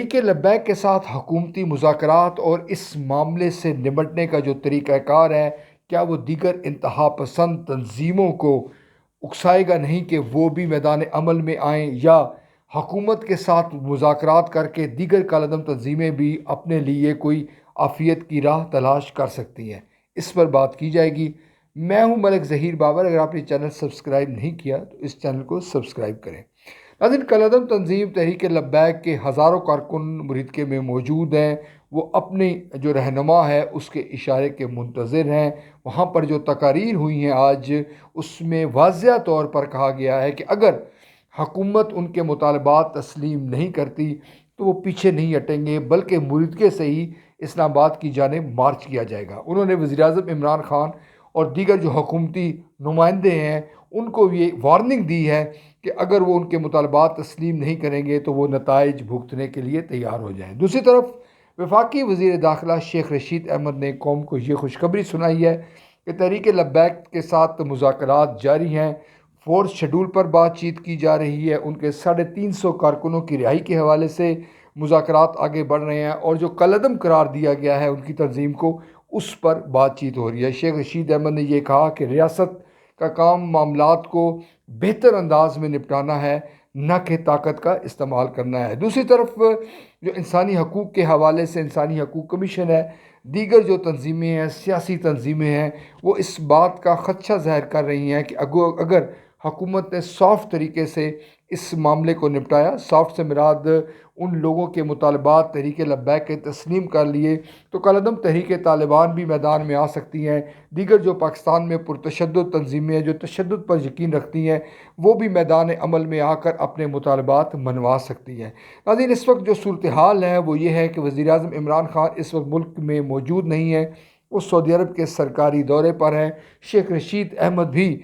تحریک لبیک کے ساتھ حکومتی مذاکرات اور اس معاملے سے نمٹنے کا جو طریقہ کار ہے، کیا وہ دیگر انتہا پسند تنظیموں کو اکسائے گا نہیں کہ وہ بھی میدان عمل میں آئیں، یا حکومت کے ساتھ مذاکرات کر کے دیگر کالعدم تنظیمیں بھی اپنے لیے کوئی عافیت کی راہ تلاش کر سکتی ہیں؟ اس پر بات کی جائے گی۔ میں ہوں ملک ظہیر بابر۔ اگر آپ نے چینل سبسکرائب نہیں کیا تو اس چینل کو سبسکرائب کریں۔ ناظرین، کالعدم تنظیم تحریک لبیک کے ہزاروں کارکن مریدکے میں موجود ہیں۔ وہ اپنی جو رہنما ہے اس کے اشارے کے منتظر ہیں۔ وہاں پر جو تقاریر ہوئی ہیں آج، اس میں واضح طور پر کہا گیا ہے کہ اگر حکومت ان کے مطالبات تسلیم نہیں کرتی تو وہ پیچھے نہیں ہٹیں گے، بلکہ مریدکے سے ہی اسلام آباد کی جانب مارچ کیا جائے گا۔ انہوں نے وزیر اعظم عمران خان اور دیگر جو حکومتی نمائندے ہیں ان کو یہ وارننگ دی ہے کہ اگر وہ ان کے مطالبات تسلیم نہیں کریں گے تو وہ نتائج بھگتنے کے لیے تیار ہو جائیں۔ دوسری طرف وفاقی وزیر داخلہ شیخ رشید احمد نے قوم کو یہ خوشخبری سنائی ہے کہ تحریک لبیک کے ساتھ مذاکرات جاری ہیں۔ فورتھ شیڈول پر بات چیت کی جا رہی ہے۔ ان کے 350 کارکنوں کی رہائی کے حوالے سے مذاکرات آگے بڑھ رہے ہیں، اور جو کالعدم قرار دیا گیا ہے ان کی تنظیم کو، اس پر بات چیت ہو رہی ہے۔ شیخ رشید احمد نے یہ کہا کہ ریاست کا کام معاملات کو بہتر انداز میں نپٹانا ہے، نہ کہ طاقت کا استعمال کرنا ہے۔ دوسری طرف جو انسانی حقوق کے حوالے سے انسانی حقوق کمیشن ہے، دیگر جو تنظیمیں ہیں، سیاسی تنظیمیں ہیں، وہ اس بات کا خدشہ ظاہر کر رہی ہیں کہ اگر حکومت نے سافٹ طریقے سے اس معاملے کو نپٹایا، سافٹ سے مراد ان لوگوں کے مطالبات تحریک لبیک کے تسلیم کر لیے، تو کالعدم تحریک طالبان بھی میدان میں آ سکتی ہیں۔ دیگر جو پاکستان میں پرتشدد تنظیمیں ہیں جو تشدد پر یقین رکھتی ہیں، وہ بھی میدان عمل میں آ کر اپنے مطالبات منوا سکتی ہیں۔ ناظرین، اس وقت جو صورتحال ہے وہ یہ ہے کہ وزیر اعظم عمران خان اس وقت ملک میں موجود نہیں ہیں، وہ سعودی عرب کے سرکاری دورے پر ہیں۔ شیخ رشید احمد بھی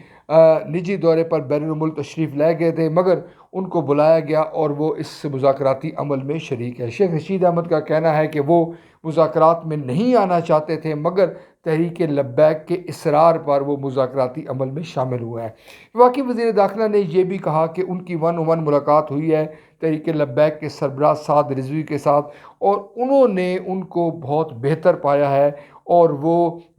نجی دورے پر بیرون ملک تشریف لے گئے تھے، مگر ان کو بلایا گیا اور وہ اس مذاکراتی عمل میں شریک ہے۔ شیخ رشید احمد کا کہنا ہے کہ وہ مذاکرات میں نہیں آنا چاہتے تھے، مگر تحریک لبیک کے اصرار پر وہ مذاکراتی عمل میں شامل ہوئے ہیں۔ وفاقی وزیر داخلہ نے یہ بھی کہا کہ ان کی 1-on-1 ملاقات ہوئی ہے تحریک لبیک کے سربراہ سعد رضوی کے ساتھ، اور انہوں نے ان کو بہت بہتر پایا ہے اور وہ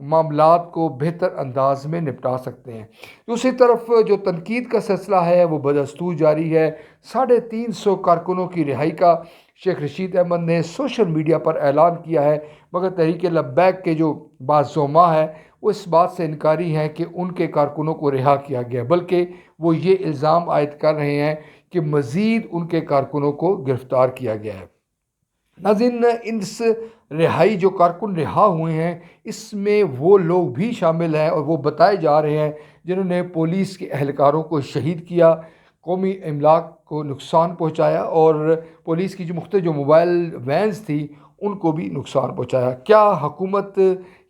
معاملات کو بہتر انداز میں نپٹا سکتے ہیں۔ دوسری طرف جو تنقید کا سلسلہ ہے وہ بدستور جاری ہے۔ 350 کارکنوں کی رہائی کا شیخ رشید احمد نے سوشل میڈیا پر اعلان کیا ہے، مگر تحریک لبیک کے جو بعض زعماء ہیں وہ اس بات سے انکاری ہیں کہ ان کے کارکنوں کو رہا کیا گیا، بلکہ وہ یہ الزام عائد کر رہے ہیں کہ مزید ان کے کارکنوں کو گرفتار کیا گیا ہے۔ ناظرین، اس رہائی جو کارکن رہا ہوئے ہیں اس میں وہ لوگ بھی شامل ہیں اور وہ بتائے جا رہے ہیں جنہوں نے پولیس کے اہلکاروں کو شہید کیا، قومی املاک کو نقصان پہنچایا، اور پولیس کی جو مختلف جو موبائل وینز تھی ان کو بھی نقصان پہنچایا۔ کیا حکومت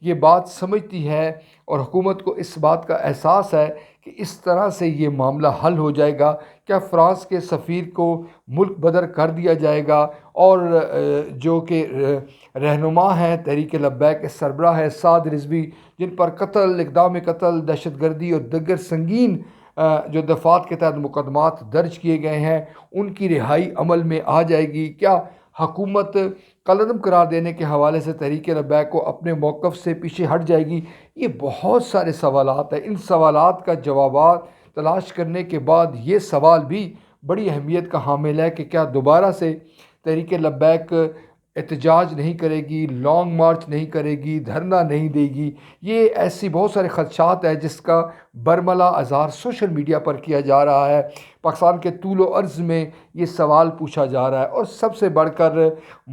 یہ بات سمجھتی ہے اور حکومت کو اس بات کا احساس ہے کہ اس طرح سے یہ معاملہ حل ہو جائے گا؟ کیا فرانس کے سفیر کو ملک بدر کر دیا جائے گا، اور جو کہ رہنما ہیں تحریک لبیک کے سربراہ ہے سعد رضوی، جن پر قتل، اقدام قتل، دہشت گردی اور دیگر سنگین جو دفعات کے تحت مقدمات درج کیے گئے ہیں، ان کی رہائی عمل میں آ جائے گی؟ کیا حکومت کالعدم قرار دینے کے حوالے سے تحریک لبیک کو اپنے موقف سے پیچھے ہٹ جائے گی؟ یہ بہت سارے سوالات ہیں۔ ان سوالات کا جوابات تلاش کرنے کے بعد یہ سوال بھی بڑی اہمیت کا حامل ہے کہ کیا دوبارہ سے تحریک لبیک احتجاج نہیں کرے گی، لانگ مارچ نہیں کرے گی، دھرنا نہیں دے گی؟ یہ ایسی بہت سارے خدشات ہیں جس کا برملا اظہار سوشل میڈیا پر کیا جا رہا ہے۔ پاکستان کے طول و عرض میں یہ سوال پوچھا جا رہا ہے، اور سب سے بڑھ کر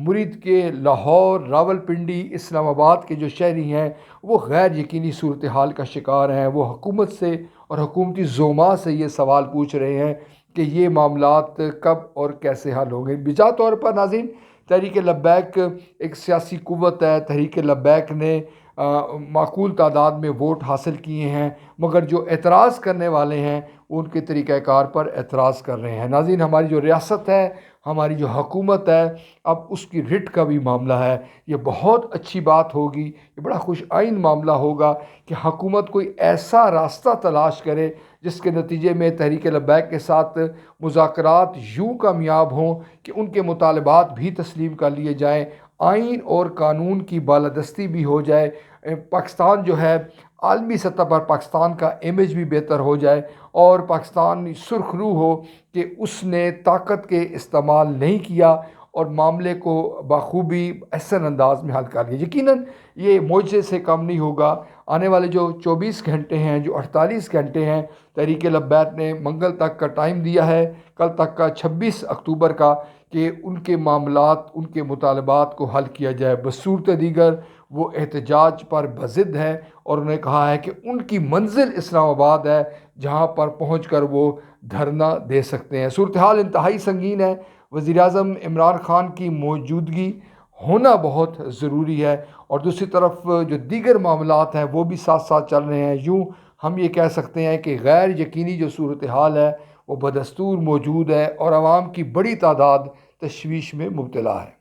مرید کے لاہور، راولپنڈی، اسلام آباد کے جو شہری ہیں وہ غیر یقینی صورتحال کا شکار ہیں۔ وہ حکومت سے اور حکومتی زعماء سے یہ سوال پوچھ رہے ہیں کہ یہ معاملات کب اور کیسے حل ہوں گے۔ بجا طور پر ناظرین، تحریک لبیک ایک سیاسی قوت ہے۔ تحریک لبیک نے معقول تعداد میں ووٹ حاصل کیے ہیں، مگر جو اعتراض کرنے والے ہیں ان کے طریقہ کار پر اعتراض کر رہے ہیں۔ ناظرین، ہماری جو ریاست ہے، ہماری جو حکومت ہے، اب اس کی رٹ کا بھی معاملہ ہے۔ یہ بہت اچھی بات ہوگی، یہ بڑا خوش آئند معاملہ ہوگا کہ حکومت کوئی ایسا راستہ تلاش کرے جس کے نتیجے میں تحریک لبیک کے ساتھ مذاکرات یوں کامیاب ہوں کہ ان کے مطالبات بھی تسلیم کر لیے جائیں، آئین اور قانون کی بالادستی بھی ہو جائے، پاکستان جو ہے عالمی سطح پر پاکستان کا امیج بھی بہتر ہو جائے، اور پاکستان سرخ رو ہو کہ اس نے طاقت کے استعمال نہیں کیا اور معاملے کو بخوبی احسن انداز میں حل کر لیا۔ یقیناً یہ معجزے سے کم نہیں ہوگا۔ آنے والے جو 24 گھنٹے ہیں، جو 48 گھنٹے ہیں، تحریک لبیک نے منگل تک کا ٹائم دیا ہے، کل تک کا 26 اکتوبر کا، کہ ان کے معاملات، ان کے مطالبات کو حل کیا جائے۔ بصورت دیگر وہ احتجاج پر بضد ہے اور انہیں کہا ہے کہ ان کی منزل اسلام آباد ہے، جہاں پر پہنچ کر وہ دھرنا دے سکتے ہیں۔ صورتحال انتہائی سنگین ہے۔ وزیراعظم عمران خان کی موجودگی ہونا بہت ضروری ہے، اور دوسری طرف جو دیگر معاملات ہیں وہ بھی ساتھ ساتھ چل رہے ہیں۔ یوں ہم یہ کہہ سکتے ہیں کہ غیر یقینی جو صورتحال ہے وہ بدستور موجود ہے، اور عوام کی بڑی تعداد تشویش میں مبتلا ہے۔